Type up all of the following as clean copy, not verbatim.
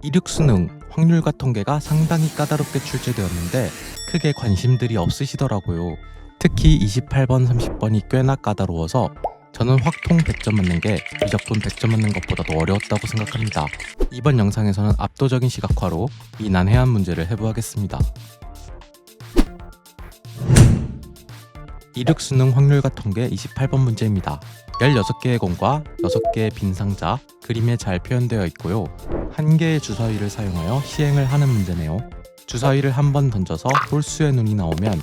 이륙 수능 확률과 통계가 상당히 까다롭게 출제되었는데 크게 관심들이 없으시더라고요. 특히 28번, 30번이 꽤나 까다로워서 저는 확통 100점 맞는 게 미적분 100점 맞는 것보다도 어려웠다고 생각합니다. 이번 영상에서는 압도적인 시각화로 이 난해한 문제를 해부하겠습니다. 이륙 수능 확률과 통계 28번 문제입니다. 16개의 공과 6개의 빈 상자, 그림에 잘 표현되어 있고요. 1개의 주사위를 사용하여 시행을 하는 문제네요. 주사위를 한 번 던져서 홀수의 눈이 나오면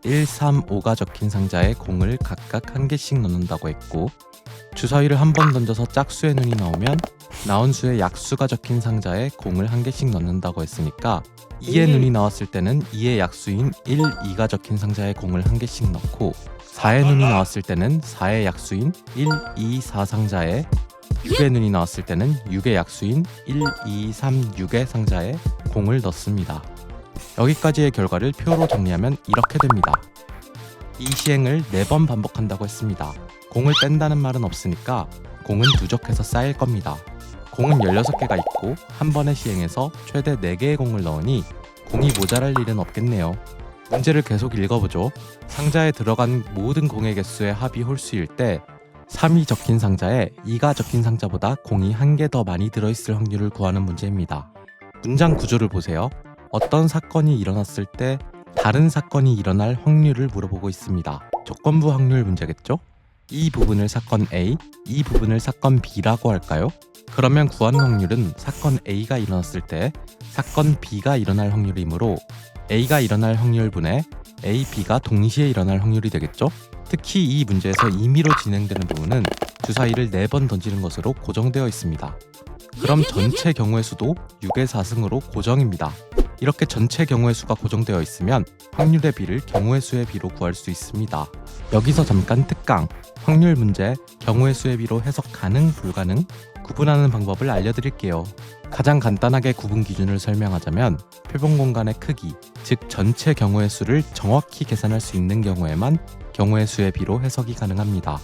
1, 3, 5가 적힌 상자에 공을 각각 1개씩 넣는다고 했고, 주사위를 한 번 던져서 짝수의 눈이 나오면 나온 수의 약수가 적힌 상자에 공을 1개씩 넣는다고 했으니까 2의 눈이 나왔을 때는 2의 약수인 1, 2가 적힌 상자에 공을 1개씩 넣고, 4의 눈이 나왔을 때는 4의 약수인 1, 2, 4 상자에, 6의 눈이 나왔을 때는 6의 약수인 1, 2, 3, 6의 상자에 공을 넣습니다. 여기까지의 결과를 표로 정리하면 이렇게 됩니다. 이 시행을 4번 반복한다고 했습니다. 공을 뺀다는 말은 없으니까 공은 누적해서 쌓일 겁니다. 공은 16개가 있고 한 번에 시행해서 최대 4개의 공을 넣으니 공이 모자랄 일은 없겠네요. 문제를 계속 읽어보죠. 상자에 들어간 모든 공의 개수의 합이 홀수일 때 3이 적힌 상자에 2가 적힌 상자보다 공이 1개 더 많이 들어있을 확률을 구하는 문제입니다. 문장 구조를 보세요. 어떤 사건이 일어났을 때 다른 사건이 일어날 확률을 물어보고 있습니다. 조건부 확률 문제겠죠? 이 부분을 사건 A, 이 부분을 사건 B라고 할까요? 그러면 구하는 확률은 사건 A가 일어났을 때 사건 B가 일어날 확률이므로 A가 일어날 확률분의 A, B가 동시에 일어날 확률이 되겠죠? 특히 이 문제에서 임의로 진행되는 부분은 주사위를 4번 던지는 것으로 고정되어 있습니다. 그럼 전체 경우의 수도 6의 4승으로 고정입니다. 이렇게 전체 경우의 수가 고정되어 있으면 확률의 비를 경우의 수의 비로 구할 수 있습니다. 여기서 잠깐 특강, 확률 문제, 경우의 수의 비로 해석 가능, 불가능, 구분하는 방법을 알려드릴게요. 가장 간단하게 구분 기준을 설명하자면 표본 공간의 크기, 즉 전체 경우의 수를 정확히 계산할 수 있는 경우에만 경우의 수의 비로 해석이 가능합니다.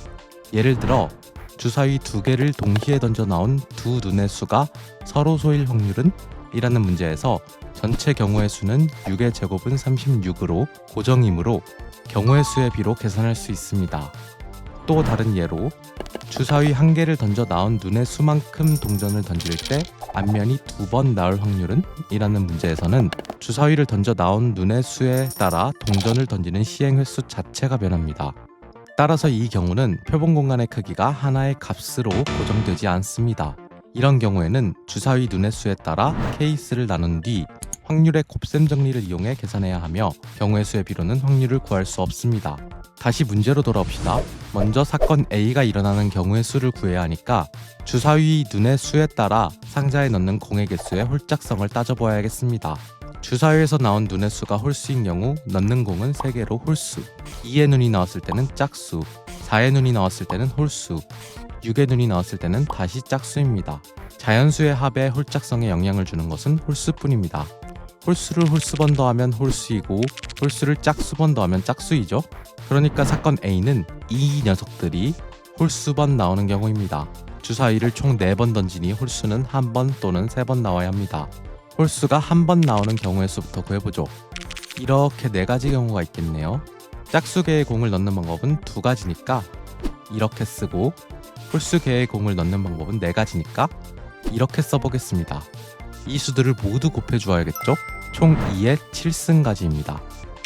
예를 들어 주사위 2개를 동시에 던져 나온 두 눈의 수가 서로 소일 확률은? 이라는 문제에서 전체 경우의 수는 6의 제곱은 36으로 고정이므로 경우의 수의 비로 계산할 수 있습니다. 또 다른 예로 주사위 1개를 던져 나온 눈의 수만큼 동전을 던질 때 앞면이 2번 나올 확률은? 이라는 문제에서는 주사위를 던져 나온 눈의 수에 따라 동전을 던지는 시행 횟수 자체가 변합니다. 따라서 이 경우는 표본 공간의 크기가 하나의 값으로 고정되지 않습니다. 이런 경우에는 주사위 눈의 수에 따라 케이스를 나눈 뒤 확률의 곱셈 정리를 이용해 계산해야 하며 경우의 수의 비로는 확률을 구할 수 없습니다. 다시 문제로 돌아옵시다. 먼저 사건 A가 일어나는 경우의 수를 구해야 하니까 주사위 눈의 수에 따라 상자에 넣는 공의 개수의 홀짝성을 따져보아야겠습니다. 주사위에서 나온 눈의 수가 홀수인 경우 넣는 공은 3개로 홀수, 2의 눈이 나왔을 때는 짝수, 4의 눈이 나왔을 때는 홀수, 6의 눈이 나왔을 때는 다시 짝수입니다. 자연수의 합에 홀짝성에 영향을 주는 것은 홀수뿐입니다. 홀수를 홀수번 더하면 홀수이고 홀수를 짝수번 더하면 짝수이죠. 그러니까 사건 A는 이 녀석들이 홀수번 나오는 경우입니다. 주사위를 총 4번 던지니 홀수는 1번 또는 3번 나와야 합니다. 홀수가 1번 나오는 경우의 수부터 구해보죠. 이렇게 4가지 경우가 있겠네요. 짝수개의 공을 넣는 방법은 2가지니까 이렇게 쓰고, 홀수개의 공을 넣는 방법은 4가지니까 이렇게 써보겠습니다. 이 수들을 모두 곱해주어야겠죠? 총 2의 7승까지입니다.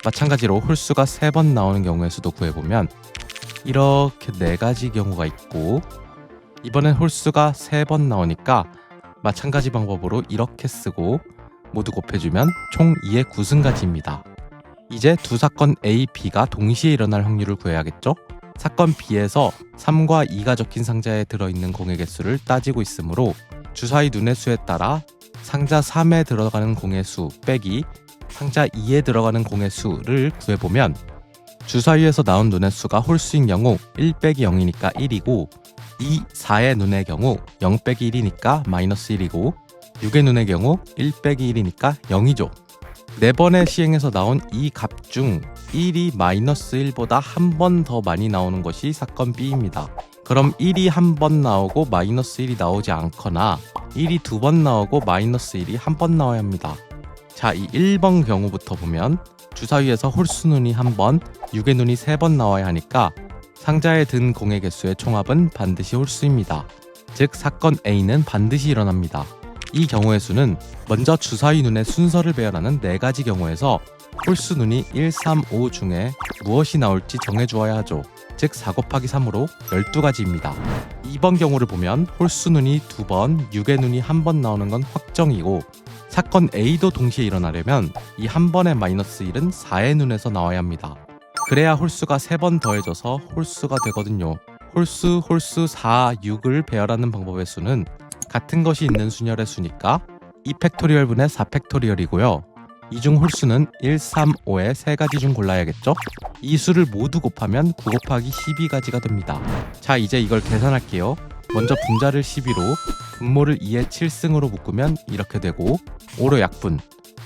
마찬가지로 홀수가 3번 나오는 경우의 수도 구해보면 이렇게 4가지 경우가 있고, 이번엔 홀수가 3번 나오니까 마찬가지 방법으로 이렇게 쓰고 모두 곱해주면 총 2의 9승까지입니다. 이제 두 사건 A, B가 동시에 일어날 확률을 구해야겠죠? 사건 B에서 3과 2가 적힌 상자에 들어있는 공의 개수를 따지고 있으므로 주사위 눈의 수에 따라 상자 3에 들어가는 공의 수 빼기 상자 2에 들어가는 공의 수를 구해보면 주사위에서 나온 눈의 수가 홀수인 경우 1 빼기 0이니까 1이고 2, 4의 눈의 경우 0 빼기 1이니까 마이너스 1이고 6의 눈의 경우 1 빼기 1이니까 0이죠. 4번의 시행에서 나온 이 값 중 1이 마이너스 1보다 한 번 더 많이 나오는 것이 사건 B입니다. 그럼 1이 한 번 나오고 마이너스 1이 나오지 않거나 1이 두 번 나오고 마이너스 1이 한 번 나와야 합니다. 자, 이 1번 경우부터 보면 주사위에서 홀수눈이 한 번, 6의 눈이 3번 나와야 하니까 상자에 든 공의 개수의 총합은 반드시 홀수입니다. 즉 사건 A는 반드시 일어납니다. 이 경우의 수는 먼저 주사위 눈의 순서를 배열하는 4가지 경우에서 홀수 눈이 1, 3, 5 중에 무엇이 나올지 정해주어야 하죠. 즉 4 곱하기 3으로 12가지입니다. 2번 경우를 보면 홀수 눈이 2번, 6의 눈이 한 번 나오는 건 확정이고 사건 A도 동시에 일어나려면 이 한 번의 마이너스 1은 4의 눈에서 나와야 합니다. 그래야 홀수가 3번 더해져서 홀수가 되거든요. 홀수, 4, 6을 배열하는 방법의 수는 같은 것이 있는 순열의 수니까 2팩토리얼분의 4팩토리얼이고요. 이 중 홀수는 1, 3, 5의 3가지 중 골라야겠죠? 이 수를 모두 곱하면 9 곱하기 12가지가 됩니다. 자, 이제 이걸 계산할게요. 먼저 분자를 12로 분모를 2의 7승으로 묶으면 이렇게 되고 5로 약분,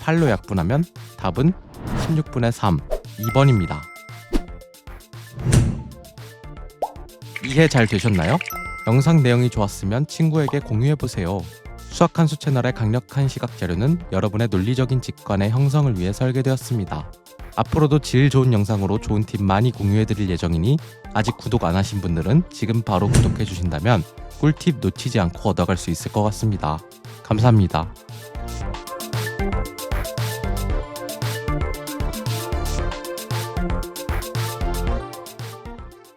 8로 약분하면 답은 16분의 3, 2번입니다. 이해 잘 되셨나요? 영상 내용이 좋았으면 친구에게 공유해보세요. 수학한수 채널의 강력한 시각 자료는 여러분의 논리적인 직관의 형성을 위해 설계되었습니다. 앞으로도 질 좋은 영상으로 좋은 팁 많이 공유해드릴 예정이니 아직 구독 안 하신 분들은 지금 바로 구독해주신다면 꿀팁 놓치지 않고 얻어갈 수 있을 것 같습니다. 감사합니다.